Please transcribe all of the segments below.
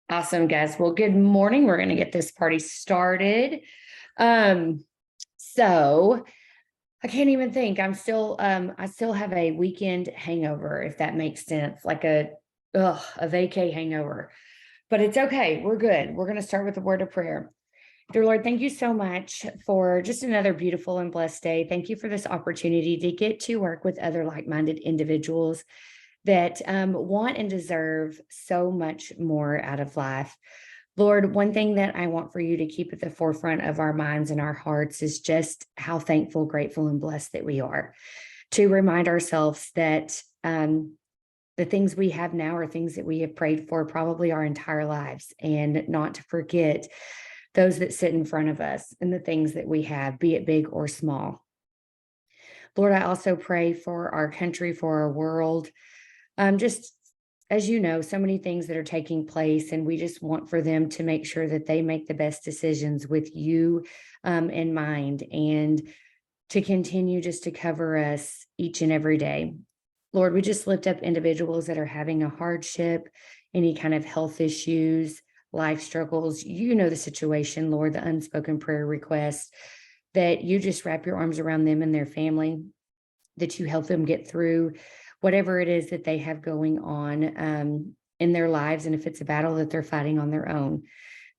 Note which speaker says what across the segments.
Speaker 1: Awesome, guys. Well, good morning. We're going to get this party started. So I can't even think. I still have a weekend hangover, if that makes sense, like a vacay hangover. But it's okay. We're good. We're going to start with a word of prayer. Dear Lord, thank you so much for just another beautiful and blessed day. Thank you for this opportunity to get to work with other like-minded individuals that want and deserve so much more out of life. Lord, one thing that I want for you to keep at the forefront of our minds and our hearts is just how thankful, grateful, and blessed that we are. To remind ourselves that the things we have now are things that we have prayed for probably our entire lives, and not to forget those that sit in front of us and the things that we have, be it big or small. Lord, I also pray for our country, for our world. Just as you know, so many things that are taking place, and we just want for them to make sure that they make the best decisions with you in mind, and to continue just to cover us each and every day. Lord, we just lift up individuals that are having a hardship, any kind of health issues, life struggles. You know the situation, Lord, the unspoken prayer requests, that you just wrap your arms around them and their family, that you help them get through whatever it is that they have going on in their lives. And if it's a battle that they're fighting on their own,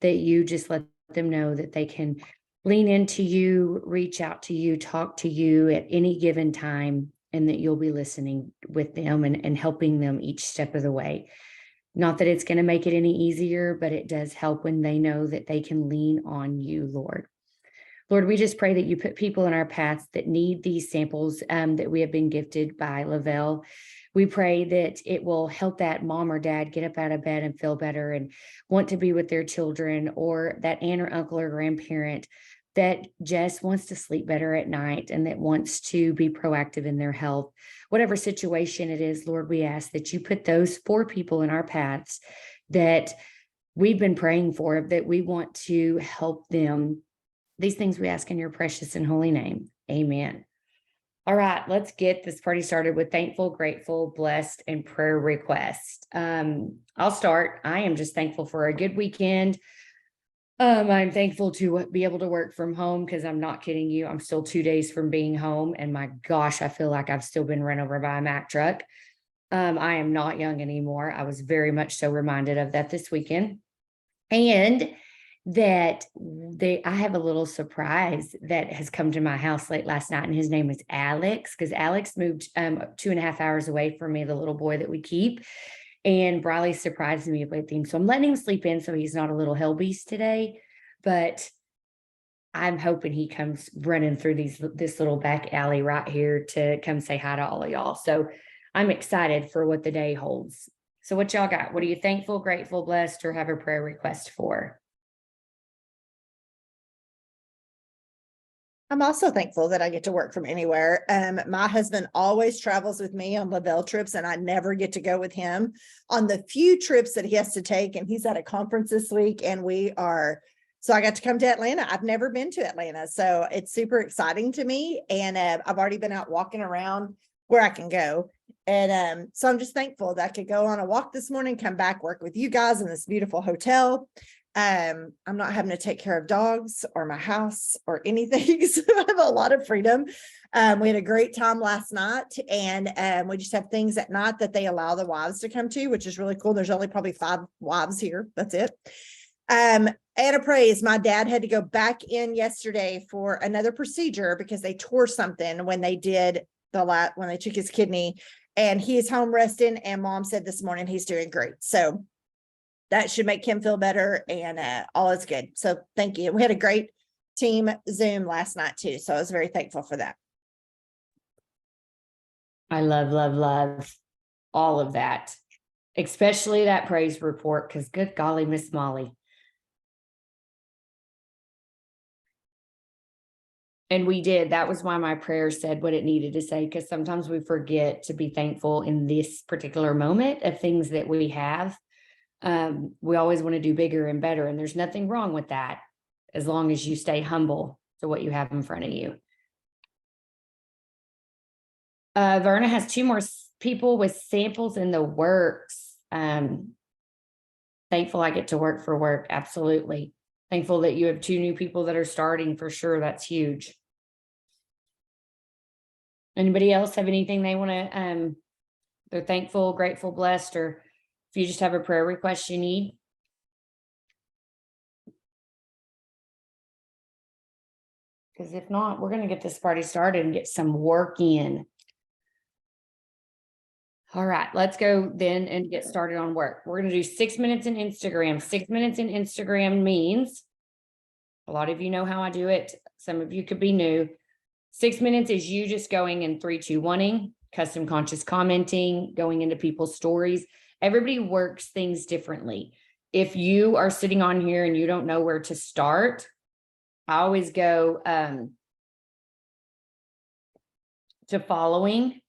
Speaker 1: that you just let them know that they can lean into you, reach out to you, talk to you at any given time, and that you'll be listening with them and helping them each step of the way. Not that it's going to make it any easier, but it does help when they know that they can lean on you, Lord. Lord, we just pray that you put people in our paths that need these samples that we have been gifted by Lavelle. We pray that it will help that mom or dad get up out of bed and feel better and want to be with their children, or that aunt or uncle or grandparent that just wants to sleep better at night and that wants to be proactive in their health. Whatever situation it is, Lord, we ask that you put those 4 people in our paths that we've been praying for, that we want to help them. These things we ask in your precious and holy name. Amen. All right, let's get this party started with thankful, grateful, blessed, and prayer request. I'll start. I am just thankful for a good weekend. I'm thankful to be able to work from home, because I'm not kidding you, I'm still 2 days from being home, and my gosh, I feel like I've still been run over by a Mack truck. I am not young anymore. I was very much so reminded of that this weekend. And that I have a little surprise that has come to my house late last night, and his name is Alex, because Alex moved 2.5 hours away from me, the little boy that we keep. And Briley surprised me with him. So I'm letting him sleep in so he's not a little hell beast today. But I'm hoping he comes running through this little back alley right here to come say hi to all of y'all. So I'm excited for what the day holds. So what y'all got? What are you thankful, grateful, blessed, or have a prayer request for?
Speaker 2: I'm also thankful that I get to work from anywhere. My husband always travels with me on Lavelle trips, and I never get to go with him on the few trips that he has to take. And he's at a conference this week, and so I got to come to Atlanta. I've never been to Atlanta, so it's super exciting to me. And I've already been out walking around where I can go. And so I'm just thankful that I could go on a walk this morning, come back, work with you guys in this beautiful hotel. I'm not having to take care of dogs or my house or anything. So I have a lot of freedom. We had a great time last night, and we just have things at night that they allow the wives to come to, which is really cool. There's only probably 5 wives here. That's it. And a praise. My dad had to go back in yesterday for another procedure because they tore something when they did when they took his kidney, and he is home resting. And mom said this morning he's doing great. So that should make him feel better, and all is good. So thank you. We had a great team Zoom last night too. So I was very thankful for that.
Speaker 1: I love, love, love all of that, especially that praise report, because good golly, Miss Molly. And we did. That was why my prayer said what it needed to say, because sometimes we forget to be thankful in this particular moment of things that we have. We always want to do bigger and better, and there's nothing wrong with that as long as you stay humble to what you have in front of you. Verna has 2 more people with samples in the works. Thankful I get to work for work. Absolutely. Thankful that you have 2 new people that are starting for sure. That's huge. Anybody else have anything they want to, they're thankful, grateful, blessed, or if you just have a prayer request you need? Because if not, we're going to get this party started and get some work in. All right, let's go then and get started on work. We're going to do 6 minutes in Instagram. 6 minutes in Instagram means a lot of you know how I do it. Some of you could be new. 6 minutes is you just going in 3, 2, 1ing, custom conscious commenting, going into people's stories. Everybody works things differently. If you are sitting on here and you don't know where to start, I always go to following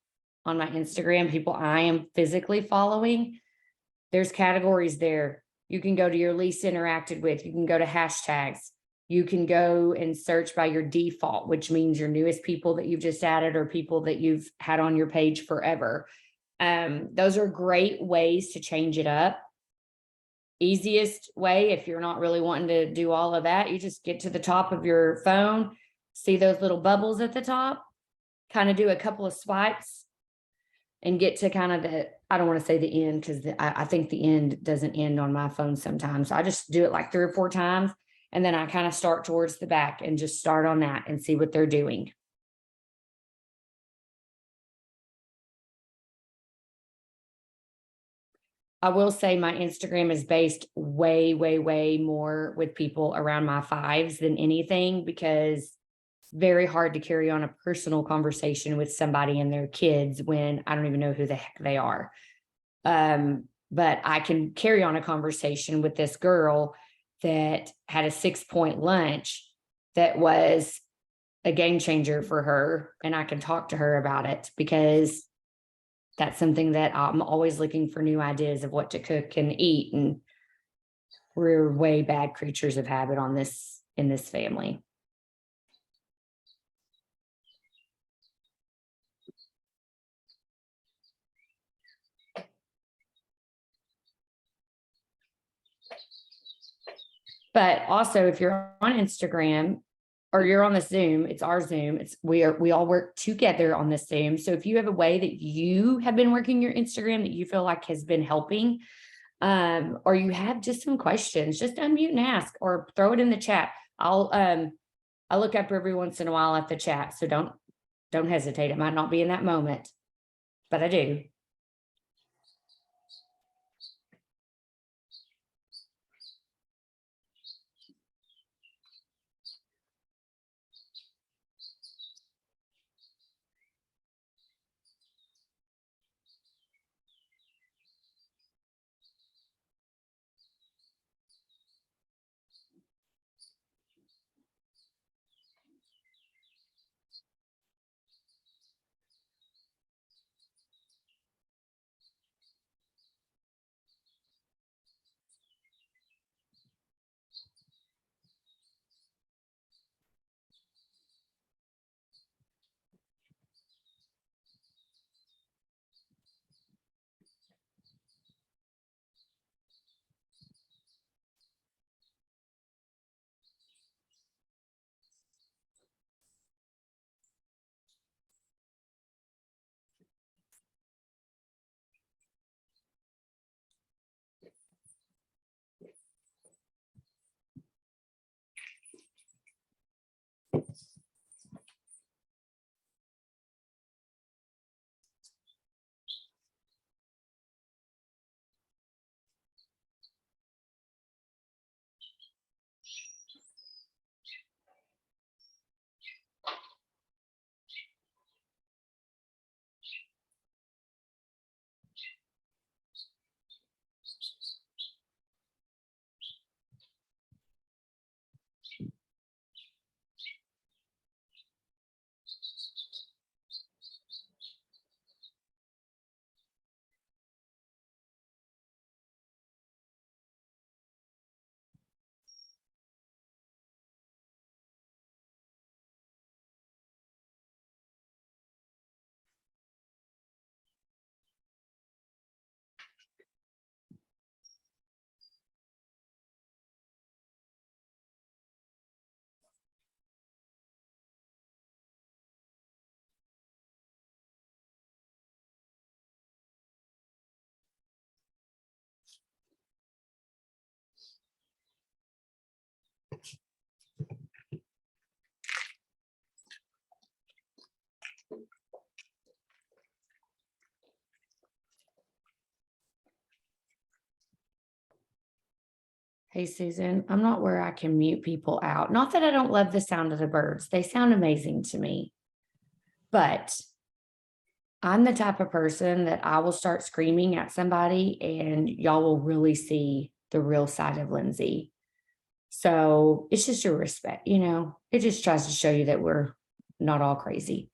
Speaker 1: on my Instagram, people I am physically following. There's categories there. You can go to your least interacted with. You can go to hashtags. You can go and search by your default, which means your newest people that you've just added or people that you've had on your page forever. Those are great ways to change it up. Easiest way, if you're not really wanting to do all of that, you just get to the top of your phone, see those little bubbles at the top, kind of do a couple of swipes and get to kind of the, I don't want to say the end because I think the end doesn't end on my phone sometimes. So I just do it like 3 or 4 times. And then I kind of start towards the back and just start on that and see what they're doing. I will say my Instagram is based way, way, way more with people around my 5s than anything, because it's very hard to carry on a personal conversation with somebody and their kids when I don't even know who the heck they are. But I can carry on a conversation with this girl that had a 6-point lunch that was a game changer for her. And I can talk to her about it because that's something that I'm always looking for new ideas of what to cook and eat. And we're way bad creatures of habit on this, in this family. But also, if you're on Instagram or you're on the Zoom, it's our Zoom. We all work together on this Zoom. So if you have a way that you have been working your Instagram that you feel like has been helping, or you have just some questions, just unmute and ask or throw it in the chat. I look up every once in a while at the chat. So don't hesitate. It might not be in that moment, but I do. Hey, Susan, I'm not where I can mute people out. Not that I don't love the sound of the birds. They sound amazing to me. But I'm the type of person that I will start screaming at somebody and y'all will really see the real side of Lindsey. So it's just a respect, it just tries to show you that we're not all crazy.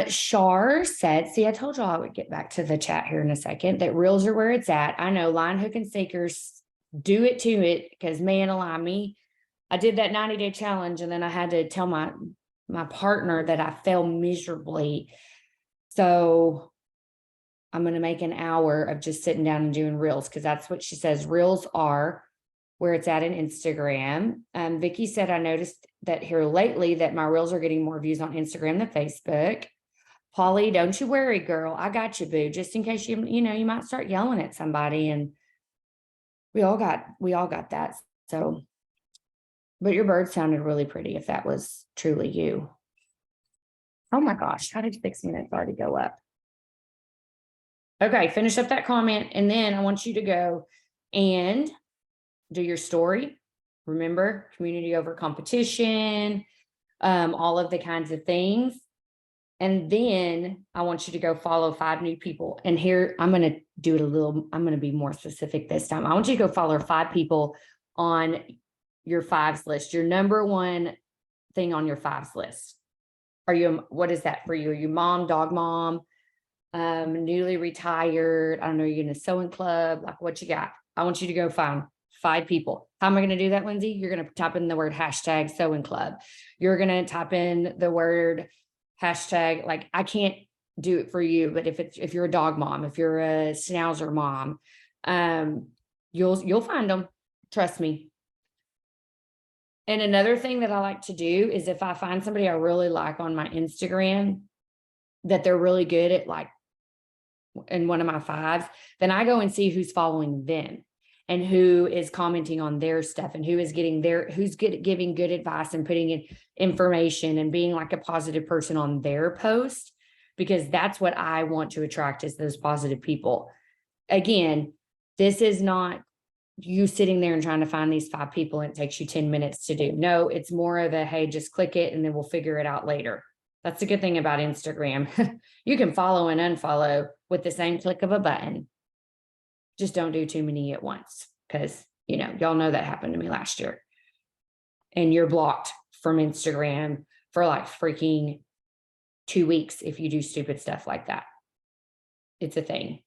Speaker 1: Shar said, see, I told y'all I would get back to the chat here in a second, that reels are where it's at. I know line, hook, and sinkers do it to it because man alive me. I did that 90-day challenge and then I had to tell my partner that I fell miserably. So I'm going to make an hour of just sitting down and doing reels because that's what she says. Reels are where it's at in Instagram. Vicky said, I noticed that here lately that my reels are getting more views on Instagram than Facebook. Polly, don't you worry, girl. I got you, boo. Just in case you might start yelling at somebody, and we all got that. So, but your bird sounded really pretty if that was truly you. Oh my gosh, how did 6 minutes already go up? Okay, finish up that comment, and then I want you to go and do your story. Remember, community over competition, all of the kinds of things. And then I want you to go follow 5 new people. And here I'm going to do it I'm going to be more specific this time. I want you to go follow 5 people on your 5s list, your number 1 thing on your 5s list. What is that for you? Are you mom, dog mom, newly retired? I don't know, you're in a sewing club, like what you got? I want you to go find 5 people. How am I going to do that, Lindsey? You're going to type in the word hashtag sewing club. You're going to type in the word hashtag, like I can't do it for you, but if you're a dog mom, if you're a schnauzer mom, you'll find them. Trust me. And another thing that I like to do is if I find somebody I really like on my Instagram that they're really good at, like in one of my 5s, then I go and see who's following them and who is commenting on their stuff and who is who's good at giving good advice and putting in information and being like a positive person on their post, because that's what I want to attract, is those positive people. Again, this is not you sitting there and trying to find these 5 people and it takes you 10 minutes to do. No, it's more of a, hey, just click it and then we'll figure it out later. That's the good thing about Instagram. You can follow and unfollow with the same click of a button. Just don't do too many at once, because y'all know that happened to me last year. And you're blocked from Instagram for like freaking 2 weeks if you do stupid stuff like that. It's a thing.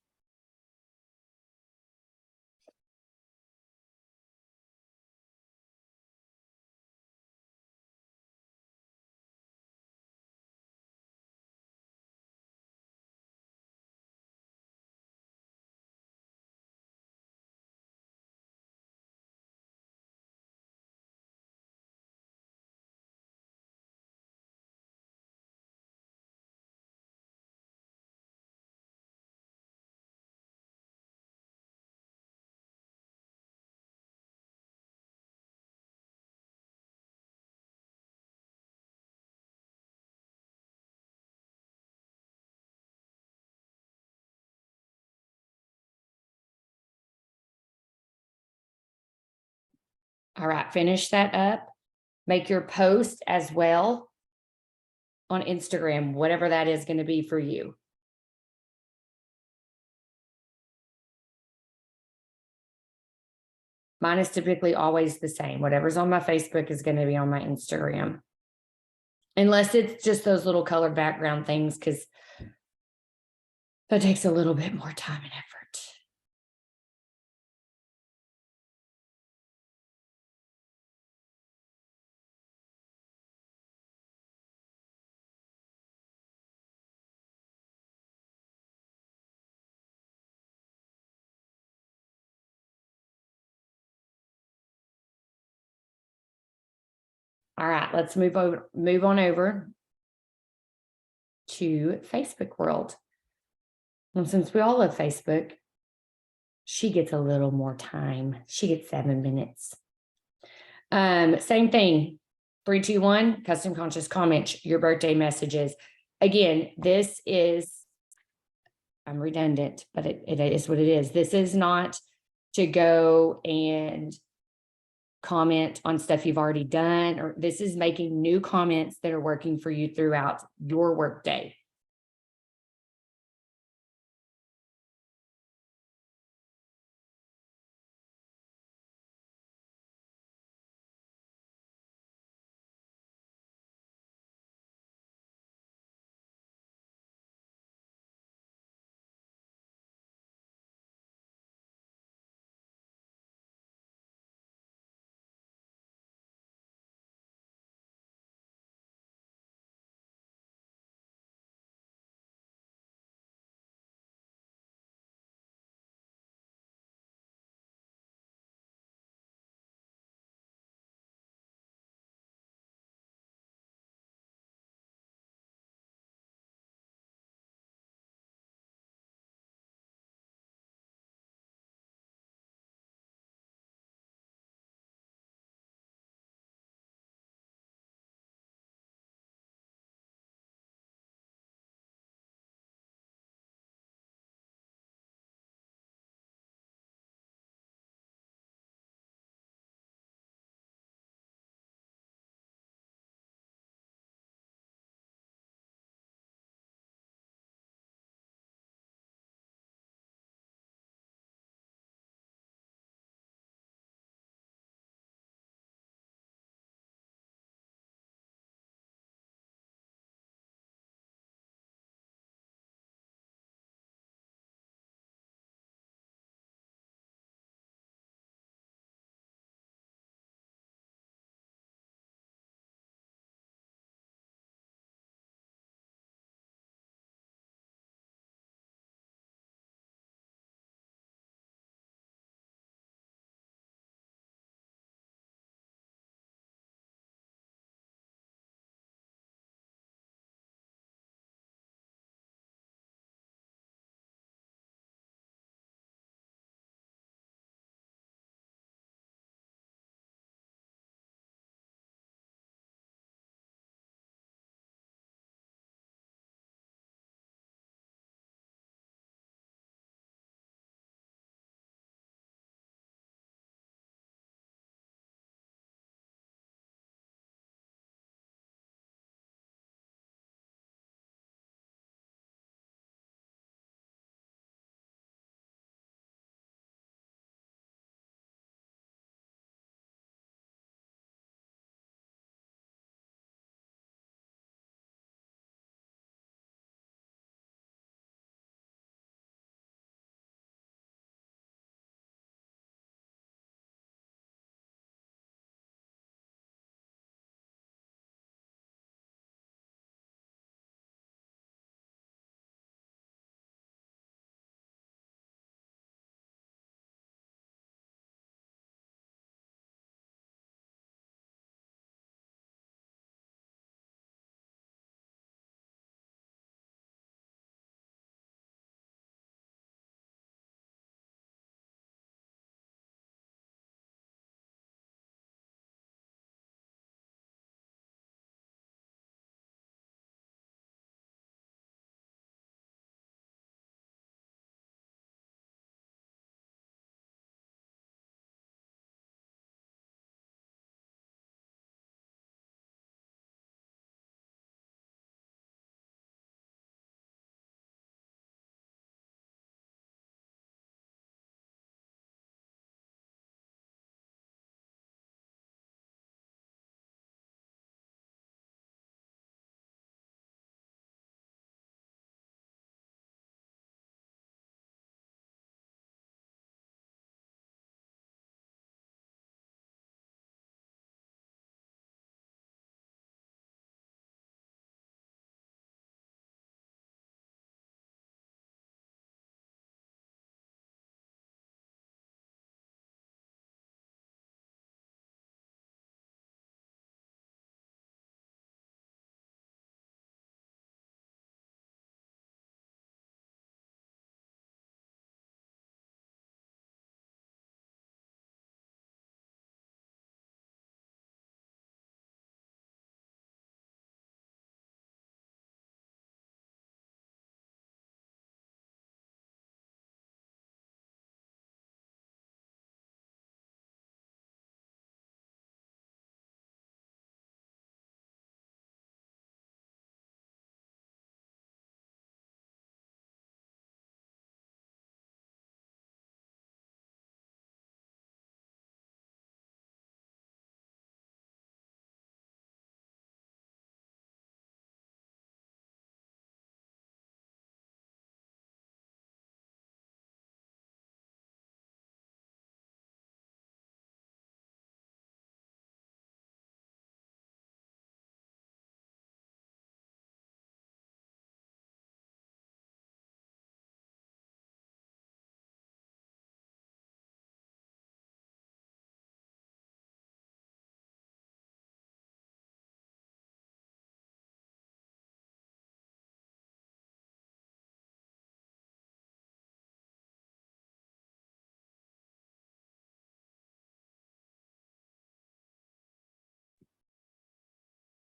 Speaker 1: All right, finish that up. Make your post as well on Instagram, whatever that is going to be for you. Mine is typically always the same. Whatever's on my Facebook is going to be on my Instagram. Unless it's just those little colored background things, because that takes a little bit more time and effort. All right, let's move on over to Facebook world. And since we all love Facebook, she gets a little more time. She gets 7 minutes. Same thing. 3, 2, 1, custom conscious comments, your birthday messages. Again, this is, I'm redundant, but it is what it is. This is not to go and comment on stuff you've already done, or this is making new comments that are working for you throughout your workday.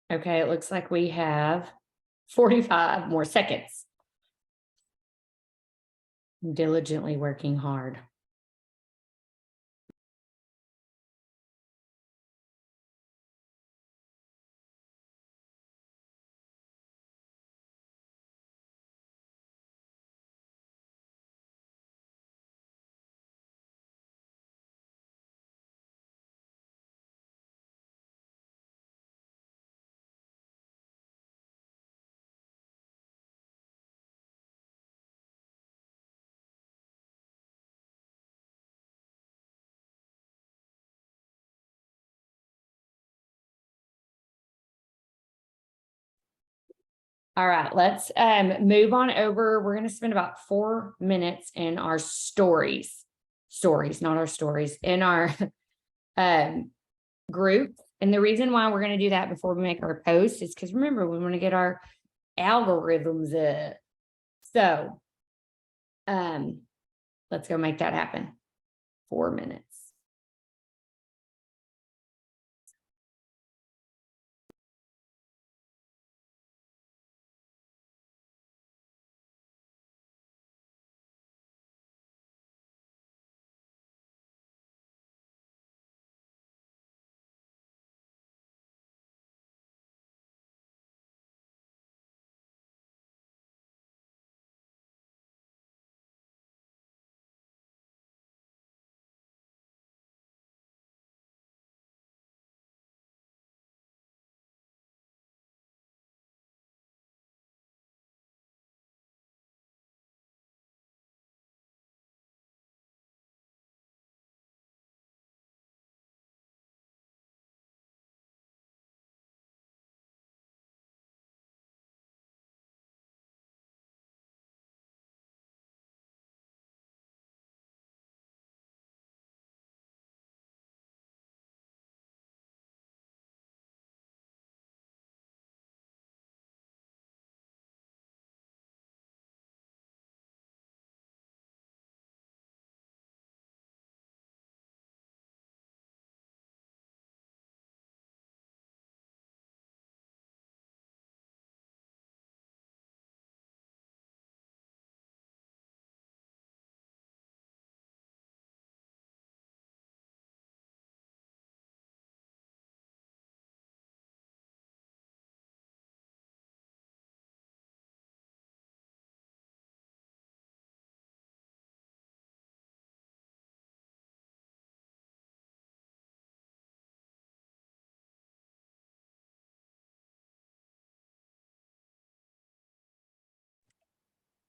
Speaker 1: Okay, it looks like we have 45 more seconds. I'm diligently working hard. All right, let's move on over. We're going to spend about 4 minutes in our stories, not our stories, in our group. And the reason why we're going to do that before we make our post is because remember, we want to get our algorithms up. So let's go make that happen. 4 minutes.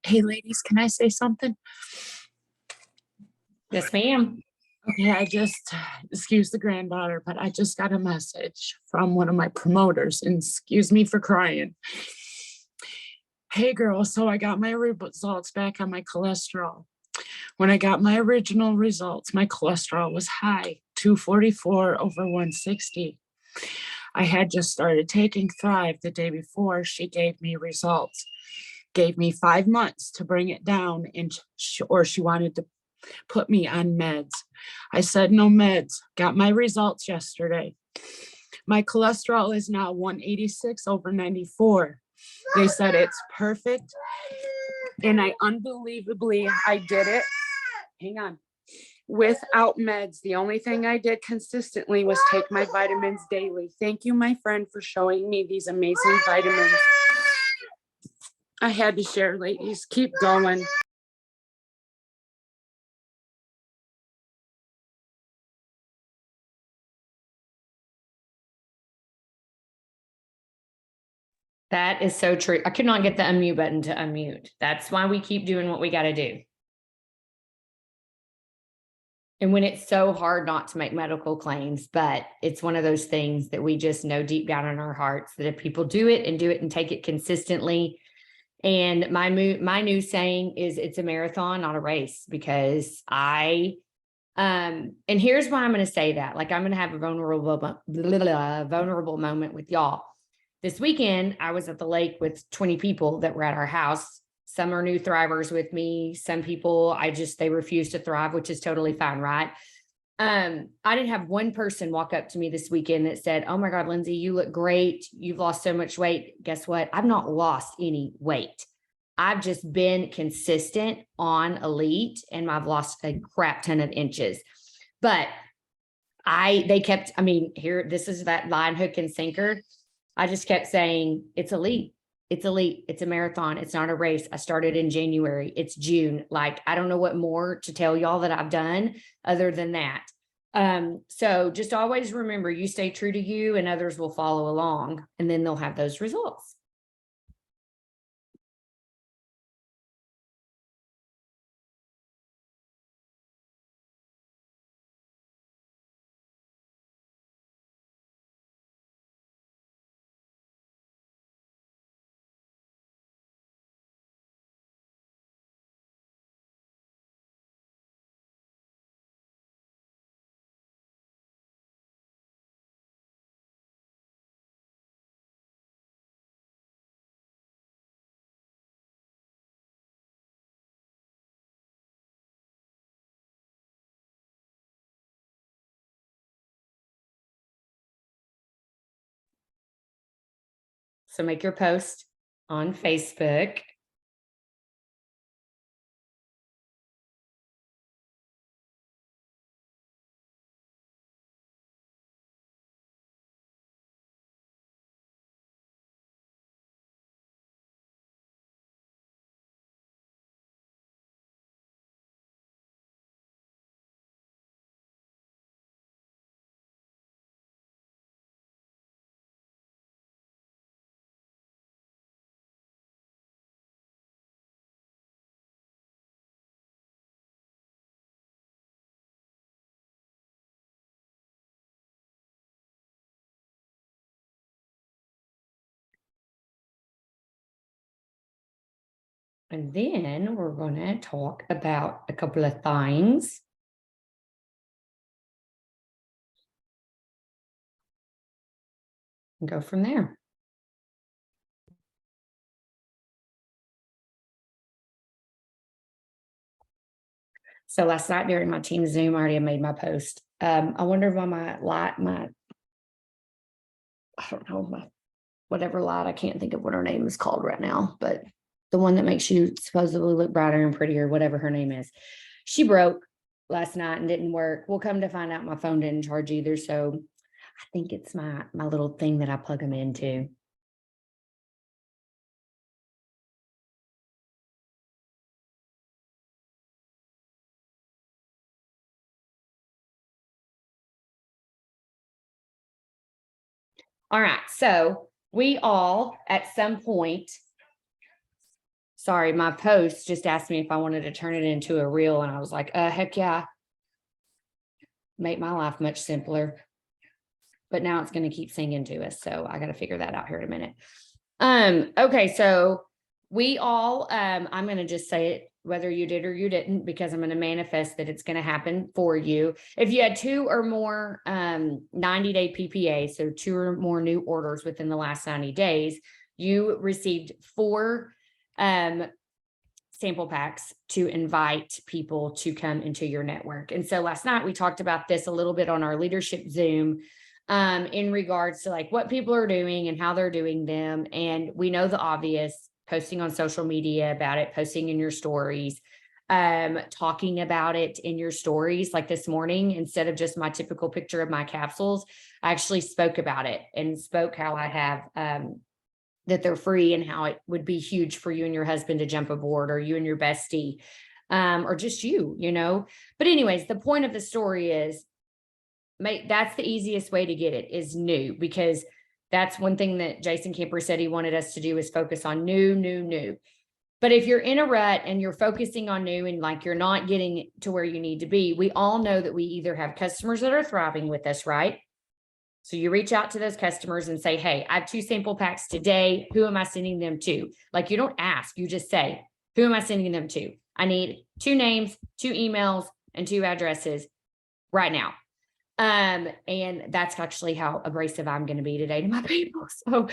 Speaker 3: Hey, ladies, can I say something?
Speaker 1: Yes, ma'am.
Speaker 3: Okay, excuse the granddaughter, but I just got a message from one of my promoters, and excuse me for crying. Hey, girl, so I got my results back on my cholesterol. When I got my original results, my cholesterol was high, 244 over 160. I had just started taking Thrive the day before she gave me results. Gave me 5 months to bring it down, and she wanted to put me on meds. I said no meds. Got my results yesterday. My cholesterol is now 186 over 94. They said it's perfect, and I did it. Hang on. Without meds. The only thing I did consistently was take my vitamins daily. Thank you, my friend, for showing me these amazing vitamins. I had to share, ladies. Keep going.
Speaker 1: That is so true. I could not get the unmute button to unmute. That's why we keep doing what we got to do. And when it's so hard not to make medical claims, but it's one of those things that we just know deep down in our hearts that if people do it and take it consistently. And my new saying is it's a marathon, not a race, because and here's why I'm going to say that. Like, I'm going to have a vulnerable moment with y'all. This weekend, I was at the lake with 20 people that were at our house. Some are new thrivers with me. Some people, they refuse to thrive, which is totally fine, right? I didn't have one person walk up to me this weekend that said, "Oh my God, Lindsey, you look great. You've lost so much weight." Guess what? I've not lost any weight. I've just been consistent on Elite and I've lost a crap ton of inches. But they kept, I mean, here, this is that line, hook and sinker. I just kept saying, it's Elite. It's Elite. It's a marathon. It's not a race. I started in January. It's June. Like, I don't know what more to tell y'all that I've done other than that. So just always remember, you stay true to you and others will follow along, and then they'll have those results. So make your post on Facebook. And then we're going to talk about a couple of things. And go from there. So last night during my team Zoom, I already made my post. I wonder why I don't know, whatever light, I can't think of what her name is called right now, but the one that makes you supposedly look brighter and prettier, whatever her name is. She broke last night and didn't work. We'll come to find out my phone didn't charge either. So I think it's my little thing that I plug them into. All right. So we all at some point, sorry, my post just asked me if I wanted to turn it into a reel. And I was like, heck yeah. Make my life much simpler. But now it's going to keep singing to us. So I got to figure that out here in a minute. Okay. So we all, I'm going to just say it, whether you did or you didn't, because I'm going to manifest that it's going to happen for you. If you had 2 or more 90-day PPA, so 2 or more new orders within the last 90 days, you received 4 sample packs to invite people to come into your network. And so last night we talked about this a little bit on our leadership Zoom in regards to like what people are doing and how they're doing them. And we know the obvious: posting on social media about it, posting in your stories, talking about it in your stories. Like this morning, instead of just my typical picture of my capsules, I actually spoke about it and spoke how I have that they're free and how it would be huge for you and your husband to jump aboard, or you and your bestie, or just you, you know. But anyways, the point of the story is, that's the easiest way to get it is new, because that's one thing that Jason Camper said he wanted us to do, is focus on new. But if you're in a rut and you're focusing on new and like you're not getting to where you need to be, we all know that we either have customers that are thriving with us, right? So you reach out to those customers and say, hey, I have 2 sample packs today. Who am I sending them to? Like, you don't ask, you just say, who am I sending them to? I need 2 names, 2 emails, and 2 addresses right now. And that's actually how abrasive I'm going to be today to my people. So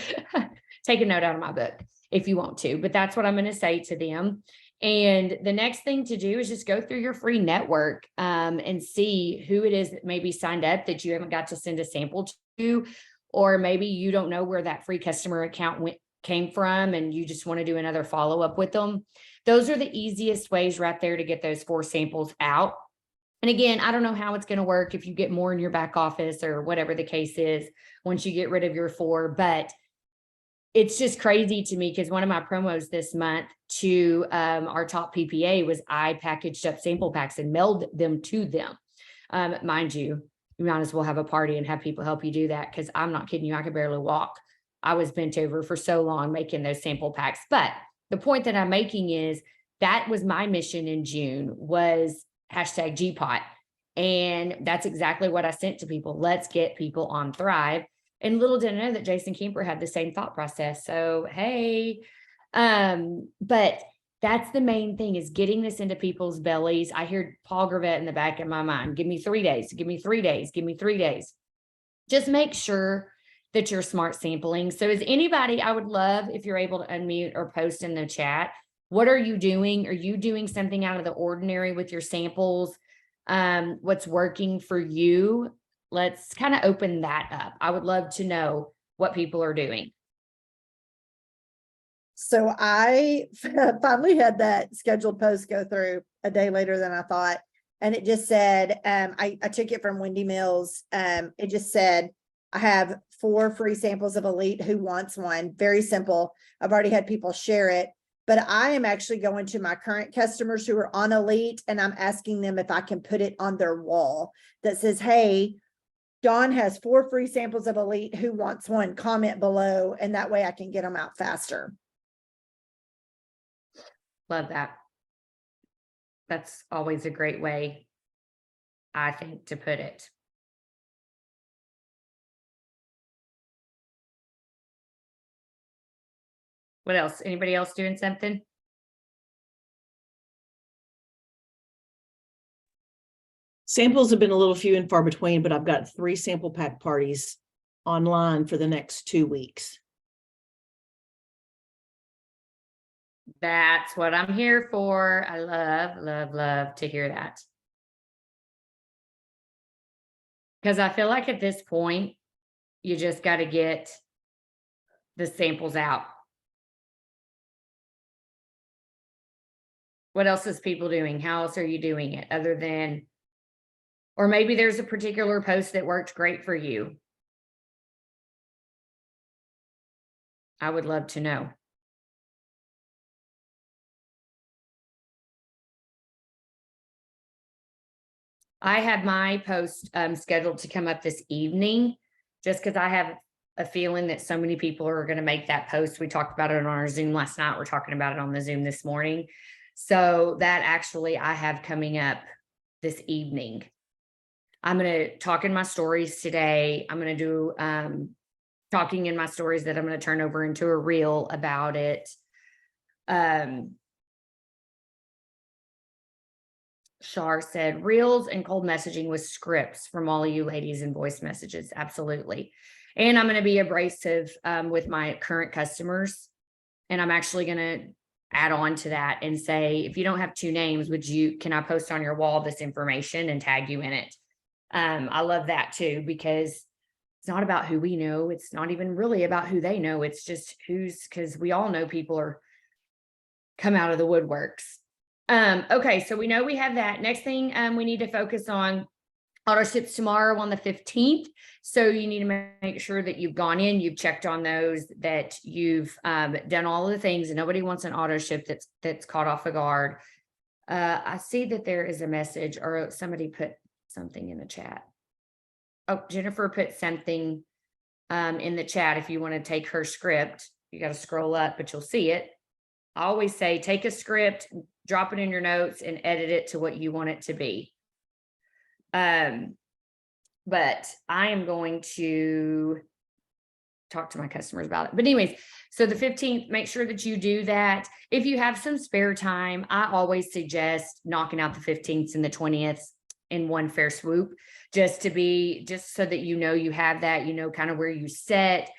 Speaker 1: take a note out of my book if you want to, but that's what I'm going to say to them. And the next thing to do is just go through your free network and see who it is that maybe signed up that you haven't got to send a sample to, or maybe you don't know where that free customer account came from and you just want to do another follow-up with them. Those are the easiest ways right there to get those 4 samples out. And again, I don't know how it's going to work if you get more in your back office or whatever the case is once you get rid of your 4, but it's just crazy to me because one of my promos this month to our top PPA was I packaged up sample packs and mailed them to them. Mind you, you might as well have a party and have people help you do that, because I'm not kidding you, I could barely walk. I was bent over for so long making those sample packs. But the point that I'm making is that was my mission in June, was hashtag GPOT. And that's exactly what I sent to people. Let's get people on Thrive. And little did I know that Jason Kemper had the same thought process. So, hey, but that's the main thing, is getting this into people's bellies. I hear Paul Gravett in the back of my mind, give me 3 days, give me 3 days, give me 3 days. Just make sure that you're smart sampling. So is anybody, I would love if you're able to unmute or post in the chat. What are you doing? Are you doing something out of the ordinary with your samples? What's working for you? Let's kind of open that up. I would love to know what people are doing.
Speaker 2: So I finally had that scheduled post go through a day later than I thought. And it just said, I took it from Wendy Mills. It just said, I have 4 free samples of Elite. Who wants one? Very simple. I've already had people share it, but I am actually going to my current customers who are on Elite, and I'm asking them if I can put it on their wall that says, hey, Dawn has 4 free samples of Elite. Who wants one? Comment below. And that way I can get them out faster.
Speaker 1: Love that. That's always a great way, I think, to put it. What else? Anybody else doing something?
Speaker 4: Samples have been a little few and far between, but I've got 3 sample pack parties online for the next 2 weeks.
Speaker 1: That's what I'm here for. I love to hear that. Because I feel like at this point, you just got to get the samples out. What else is people doing? How else are you doing it other than, or maybe there's a particular post that worked great for you? I would love to know. I have my post scheduled to come up this evening, just because I have a feeling that so many people are going to make that post. We talked about it on our Zoom last night. We're talking about it on the Zoom this morning. So that actually I have coming up this evening. I'm going to talk in my stories today. I'm going to do talking in my stories that I'm going to turn over into a reel about it. Shar said reels and cold messaging with scripts from all of you ladies and voice messages. Absolutely. And I'm going to be abrasive with my current customers. And I'm actually going to add on to that and say, if you don't have 2 names, can I post on your wall this information and tag you in it? I love that too, because it's not about who we know. It's not even really about who they know. It's just because we all know people are come out of the woodworks. Okay, so we know we have that. Next thing we need to focus on auto ships tomorrow on the 15th. So you need to make sure that you've gone in, you've checked on those, that you've done all of the things, and nobody wants an auto ship that's caught off a guard. I see that there is a message, or somebody put something in the chat. Oh, Jennifer put something in the chat. If you want to take her script, you got to scroll up, but you'll see it. I always say, take a script, drop it in your notes, and edit it to what you want it to be. But I am going to talk to my customers about it. But anyways, so the 15th, make sure that you do that. If you have some spare time, I always suggest knocking out the 15th and the 20th in one fair swoop, just so that you know you have that, you know, kind of where you set.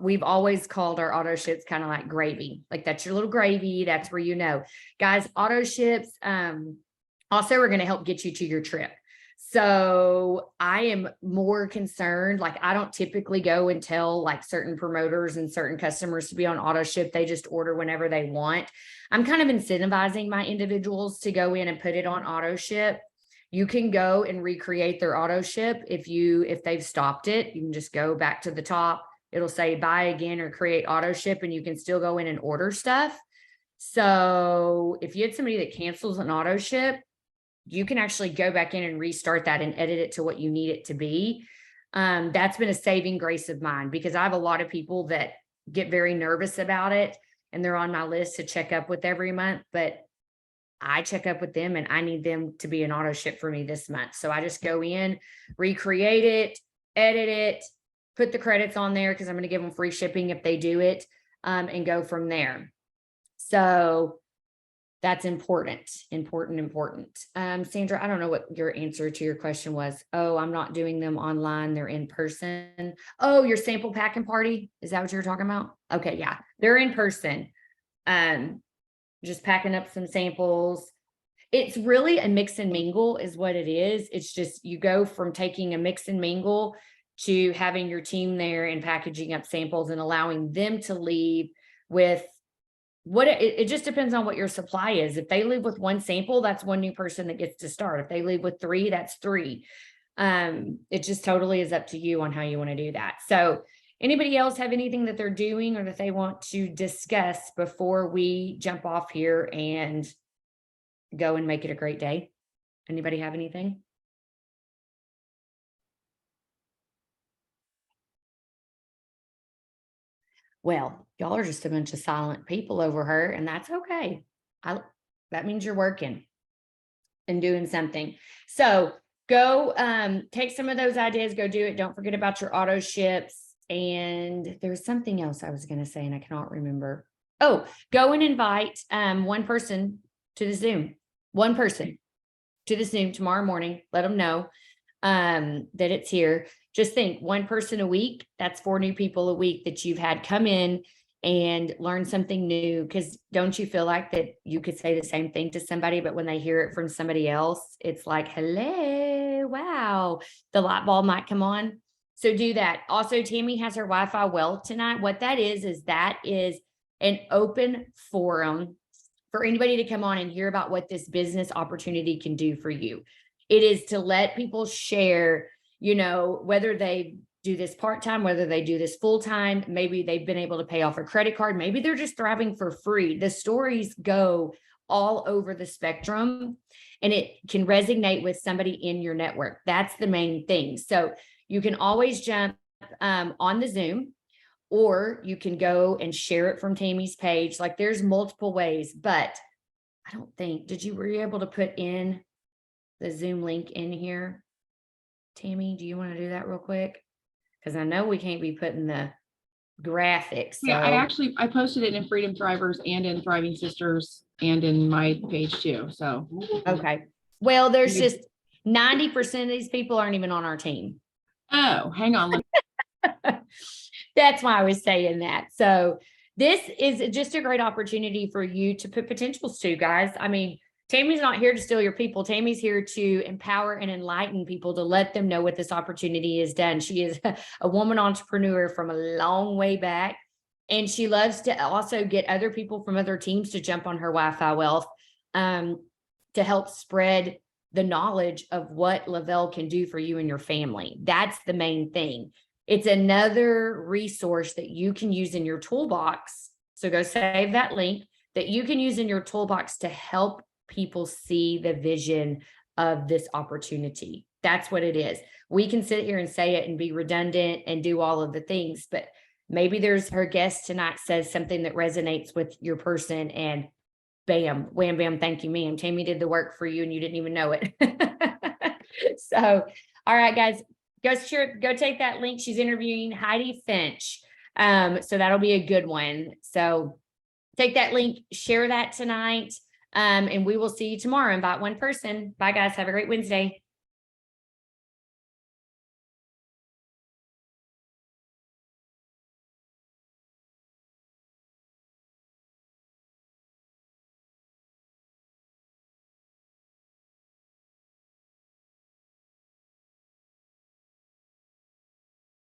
Speaker 1: We've always called our auto ships kind of like gravy. Like that's your little gravy. That's where, guys, auto ships, also are going to help get you to your trip. So I am more concerned, like I don't typically go and tell like certain promoters and certain customers to be on auto ship. They just order whenever they want. I'm kind of incentivizing my individuals to go in and put it on auto ship. You can go and recreate their auto ship. If they've stopped it, you can just go back to the top. It'll say buy again or create auto ship, and you can still go in and order stuff. So if you had somebody that cancels an auto ship, you can actually go back in and restart that and edit it to what you need it to be. That's been a saving grace of mine, because I have a lot of people that get very nervous about it and they're on my list to check up with every month, but I check up with them and I need them to be an auto ship for me this month. So I just go in, recreate it, edit it, put the credits on there because I'm going to give them free shipping if they do it, and go from there. So that's important. Sandra, I don't know what your answer to your question was. Oh, I'm not doing them online. They're in person. Oh, your sample packing party. Is that what you were talking about? Okay. Yeah. They're in person. Just packing up some samples. It's really a mix and mingle is what it is. It's just, you go from taking a mix and mingle to having your team there and packaging up samples and allowing them to leave with it just depends on what your supply is. If they leave with one sample, that's one new person that gets to start. If they leave with 3, that's 3. It just totally is up to you on how you want to do that. So anybody else have anything that they're doing or that they want to discuss before we jump off here and go and make it a great day? Anybody have anything? Well, y'all are just a bunch of silent people over her, and that's okay. That means you're working and doing something. So go take some of those ideas, go do it. Don't forget about your auto ships. And there's something else I was going to say, and I cannot remember. Oh, go and invite one person to the Zoom. One person to the Zoom tomorrow morning. Let them know that it's here. Just think, one person a week, that's 4 new people a week that you've had come in and learn something new. Because don't you feel like that you could say the same thing to somebody, but when they hear it from somebody else, it's like, hello, wow, the light bulb might come on. So do that. Also, Tammy has her Wi-Fi well tonight. What that is an open forum for anybody to come on and hear about what this business opportunity can do for you. It is to let people share, whether they do this part-time, whether they do this full-time, maybe they've been able to pay off a credit card, maybe they're just thriving for free. The stories go all over the spectrum, and it can resonate with somebody in your network. That's the main thing. So you can always jump on the Zoom, or you can go and share it from Tammy's page. Like there's multiple ways, but were you able to put in the Zoom link in here? Tammy, do you want to do that real quick? Because I know we can't be putting the graphics. So.
Speaker 5: Yeah, I posted it in Freedom Thrivers and in Thriving Sisters and in my page too. So
Speaker 1: okay. Well, there's just 90% of these people aren't even on our team.
Speaker 5: Oh, hang on.
Speaker 1: That's why I was saying that. So this is just a great opportunity for you to put potentials to, guys. I mean, Tammy's not here to steal your people. Tammy's here to empower and enlighten people, to let them know what this opportunity has done. She is a woman entrepreneur from a long way back, and she loves to also get other people from other teams to jump on her Wi-Fi wealth to help spread the knowledge of what Lavelle can do for you and your family. That's the main thing. It's another resource that you can use in your toolbox. So go save that link, that you can use in your toolbox to help people see the vision of this opportunity. That's what it is. We can sit here and say it and be redundant and do all of the things, but maybe there's her guest tonight says something that resonates with your person, and bam, wham, bam, thank you, ma'am. Tammy did the work for you and you didn't even know it. So, all right, guys, go take that link. She's interviewing Heidi Finch. So that'll be a good one. So take that link, share that tonight. And we will see you tomorrow. Invite one person. Bye, guys. Have a great Wednesday.